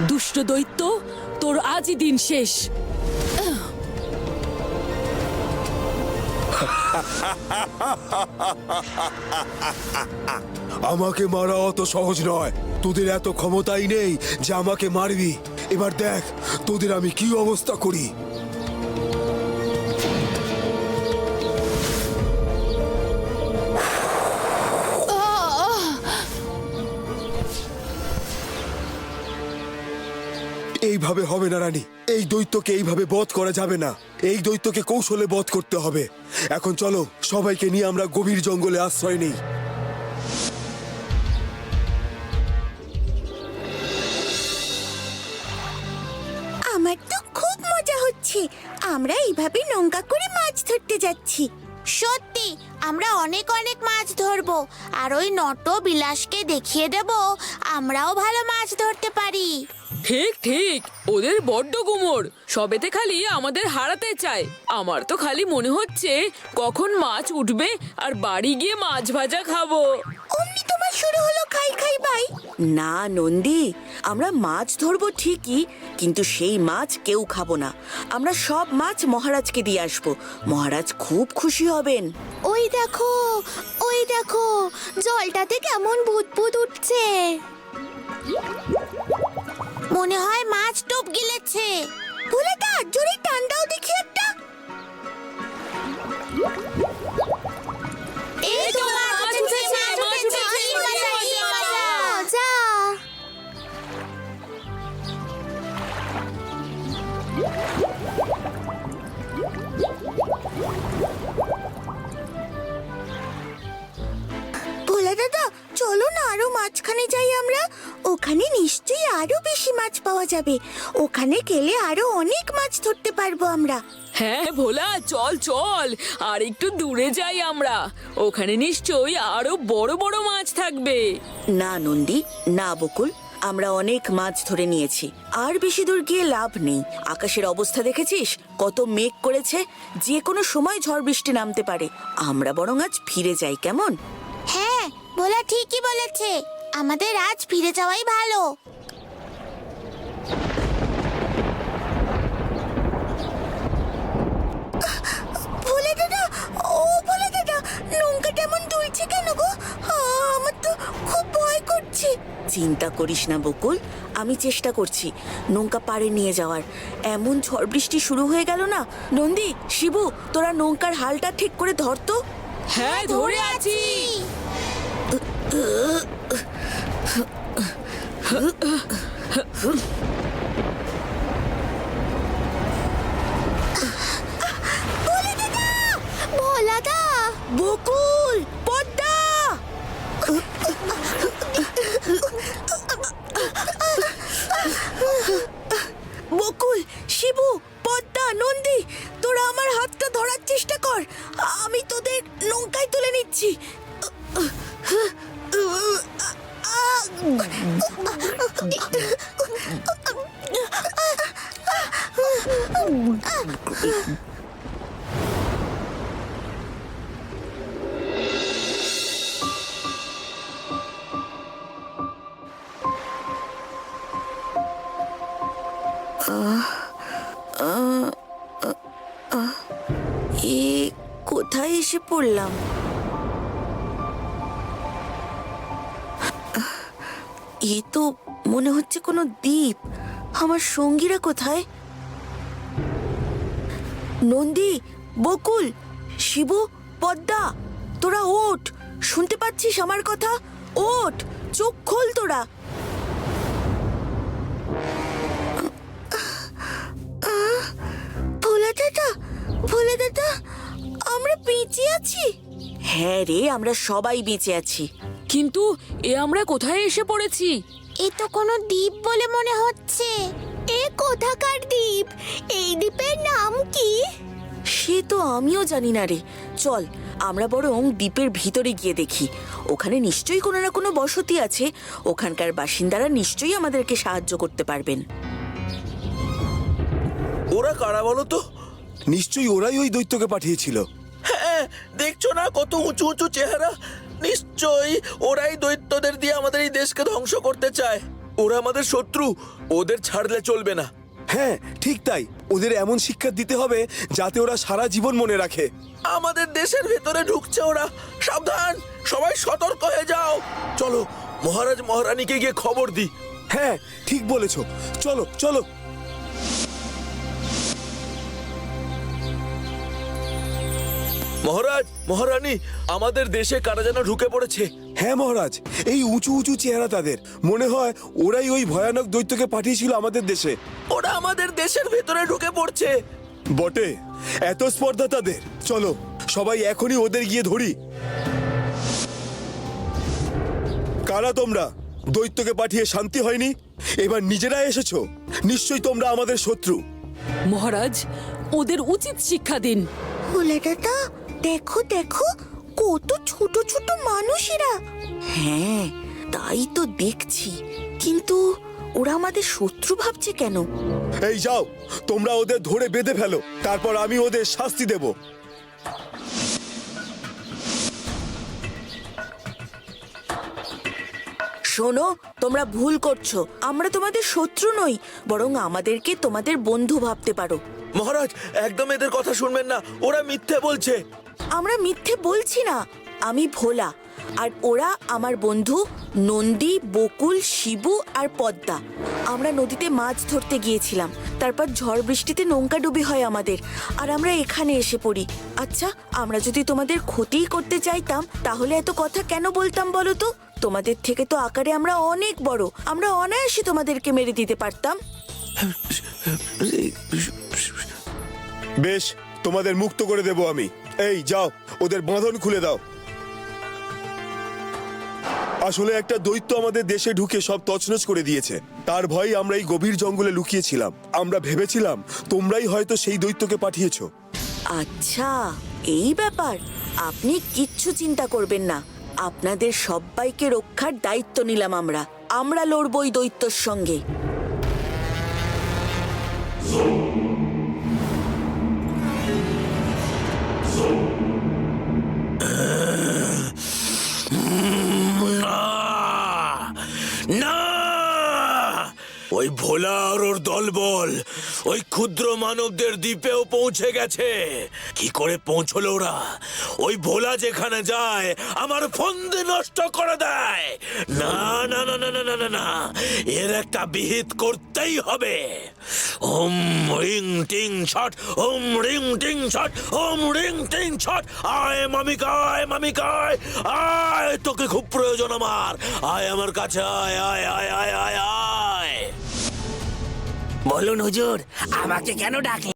দুষ্ট দৈত্য, তোর আজই দিন শেষ। আমাকে মারা অত সহজ নয়। তোদের এত ক্ষমতাই নেই যে আমাকে মারবি। এবার দেখ তোদের আমি কি অবস্থা করি। এইভাবে হবে না রানী, এই দৈত্যকে এইভাবে বধ করা যাবে না। এই দৈত্যকে কৌশলে বধ করতে হবে। এখন চলো সবাইকে নিয়ে আমরা গভীর জঙ্গলে আশ্রয় নিই। আমার তো খুব মজা হচ্ছে। আমরা এইভাবে নৌকা করে মাছ ধরতে যাচ্ছি। সত্যি আমরা অনেক অনেক মাছ ধরবো, আর ওই নট বিলাসকে দেখিয়ে দেব আমরাও ভালো মাছ ধরতে পারি। ঠিক ঠিক, ওদের বড্ড গুমর, সবেতে খালি আমাদের হারাতে চায়। আমার তো খালি মনে হচ্ছে কখন মাছ উঠবে আর বাড়ি গিয়ে মাছ ভাজা খাবো। অমনি তোমার শুরু হলো খাই খাই ভাই। না নন্দী, আমরা মাছ ধরবো ঠিকই, কিন্তু সেই মাছ কেউ খাবো না। আমরা সব মাছ মহারাজকে দিয়ে আসবো। মহারাজ খুব খুশি হবেন। ওই দেখো জলটাতে কেমন ভূত উঠছে। মনে হয় মাছ টোপ গিলেছে। ভোলাটা জোরে টান দাও দেখি একটা। এই তো মাছ উঠেছে, মাছ উঠেছে। কি মজা, কি মজা। ভোলা দাদা, চলো না আরো মাঝখানে যাই আমরা। ওখানে নিশ্চয়ই আরো বেশি মাছ পাওয়া যাবে। ওখানে গেলে আরো অনেক মাছ ধরতে পারবো আমরা। হ্যাঁ ভোলা, চল চল, আর একটু দূরে যাই আমরা। ওখানে নিশ্চয়ই আরো বড় বড় মাছ থাকবে। না নন্দী, না বকুল, আমরা অনেক মাছ ধরে নিয়েছি। আর বেশি দূর গিয়ে লাভ নেই। আকাশের অবস্থা দেখেছিস, কত মেঘ করেছে। যে কোনো সময় ঝড় বৃষ্টি নামতে পারে। আমরা বরং আজ ফিরে যাই, কেমন? হ্যাঁ, ভোলা ঠিকই বলেছে। আমাদের আজ ফিরে যাওয়াই ভালো। ভোলা দাদা, ও ভোলা দাদা, নৌকাটা এমন দুলছে কেন গো? আমার তো খুব ভয় করছে। চিন্তা করিস না বকুল, আমি চেষ্টা করছি নৌকা পাড়ে নিয়ে যাওয়ার। এমন ঝড় বৃষ্টি শুরু হয়ে গেল না। নন্দী, শিবু, তোরা নৌকার হালটা ঠিক করে ধর তো। হ্যাঁ, ধরে আছি। ভোলা দা, বকুল, পদ্মা! বকুল, শিবু, পদ্মা, নন্দী, তোরা আমার হাতটা ধরার চেষ্টা কর। আমি তোদের নৌকায় তুলে নিচ্ছি। এ কোথায় এসে পড়লাম? এ তো মনে হচ্ছে কোনো দ্বীপ। আমার সঙ্গীরা কোথায়? নন্দী, বকুল, শিবু, পদ্মা, তোরা ওঠ। শুনতে পাচ্ছিস আমার কথা? ওঠ, চোখ খোল তোরা। ভোলা দাদা, আমরা বেঁচে আছি। হ্যাঁ রে, আমরা সবাই বেঁচে আছি। কিন্তু আমরা কোথায় এসে পড়েছি? এ তো কোনো দ্বীপ বলে মনে হচ্ছে। এ কোথাকার দ্বীপ? এই দ্বীপের নাম কি? সে তো আমিও জানি না রে। চল আমরা বরং দ্বীপের ভিতরে গিয়ে দেখি। ওখানে নিশ্চয়ই কোনো না কোনো বসতি আছে। ওখানকার বাসিন্দারা নিশ্চয়ই আমাদেরকে সাহায্য করতে পারবেন। ওরা কারা বলো তো? নিশ্চয়ই ওরাই ওই দৈত্যকে পাঠিয়েছিল। হ্যাঁ, দেখছো না কত উঁচু উঁচু চেহারা? নিশ্চয়ই ওরাই দৈত্যদের দিয়ে আমাদের এই দেশকে ধ্বংস করতে চায়। ওরা আমাদের শত্রু, ওদের ছাড়লে চলবে না। হ্যাঁ ঠিক তাই, ওদের এমন শিক্ষা দিতে হবে যাতে ওরা সারা জীবন মনে রাখে। আমাদের দেশের ভেতরে ঢুকছে ওরা, সাবধান, সবাই সতর্ক হয়ে যাও। চলো মহারাজ মহারানীকে গিয়ে খবর দিই। হ্যাঁ ঠিক বলেছো, চলো চলো। মহারাজ মহারানী, আমাদের দেশে কারা যেন ঢুকে পড়েছে। হ্যাঁ মহারাজ, এই উঁচু উঁচু চেহারা তাদের, মনে হয় ওরাই ওই ভয়ানক দৈত্যকে পাঠিয়েছিল আমাদের দেশে। ওরা আমাদের দেশের ভেতরে ঢুকে পড়ছে। বটে, এত স্পর্ধা তাদের। চলো সবাই এখনই ওদের গিয়ে ধরি। কারা তোমরা? দৈত্যকে পাঠিয়ে শান্তি হয়নি, এবার নিজেরা এসেছো। নিশ্চয়ই তোমরা আমাদের শত্রু। মহারাজ, ওদের উচিত শিক্ষা দিন। ভোলা দাদা, দেখো দেখো, কত ছোট ছোট মানুষেরা। হ্যাঁ তাই তো দেখছি, কিন্তু ওরা আমাদের শত্রু ভাবছে কেন? এই যাও, তোমরা ওদের ধরে বেঁধে ফেলো, তারপর আমি ওদের শাস্তি দেব। শোনো, তোমরা ভুল করছো। আমরা তোমাদের শত্রু নই, বরং আমাদেরকে তোমাদের বন্ধু ভাবতে পারো। মহারাজ একদম এদের কথা শুনবেন না, ওরা মিথ্যে বলছে। আমরা মিথ্যে বলছি না। আমি ভোলা, আর ওরা আমার বন্ধু নন্দী, বকুল, শিবু আর পদ্মা। আমরা নদীতে মাছ ধরতে গিয়েছিলাম, তারপর ঝড় বৃষ্টিতে নৌকা ডুবি হয় আমাদের, আর আমরা এখানে এসে পড়ি। আচ্ছা, আমরা যদি তোমাদের ক্ষতিই করতে চাইতাম তাহলে এত কথা কেন বলতাম বলো তো? তোমাদের থেকে তো আকারে আমরা অনেক বড়, আমরা অনায়াসে তোমাদেরকে মেরে দিতে পারতাম। বেশ, তোমাদের মুক্ত করে দেব আমি। এই যাও, ওদের বাঁধন খুলে দাও। আসলে একটা দৈত্য আমাদের দেশে ঢুকে সব তছনছ করে দিয়েছে। তার ভয়ে আমরা এই গভীর জঙ্গলে লুকিয়েছিলাম। আমরা ভেবেছিলাম তোমরাই হয়তো সেই দৈত্যকে পাঠিয়েছো। আচ্ছা, এই ব্যাপার। আপনি কিচ্ছু চিন্তা করবেন না, আপনাদের সবাইকে রক্ষার দায়িত্ব নিলাম আমরা। আমরা লড়বো ওই দৈত্যর সঙ্গে। না, ওই ভোলা আর ওর দলবল ওই ক্ষুদ্র মানবদের দ্বীপেও পৌঁছে গেছে। কি করে পৌঁছলো ওরা? ওই ভোলা যেখানে যায় আমার ফন্দি নষ্ট করে দেয়। না না না না না না না না, এর একটা বিহিত করতেই হবে। ওম রিং টিং ছট, ওম রিং টিং ছট, ওম রিং টিং ছট। আয় মামিকায়, মামিকায় আয়, তোকে খুব প্রয়োজন আমার। আয় আমার কাছে, আয় আয় আয় আয় আয় আয়। বলুন হুজুর, আমাকে কেন ডাকলেন?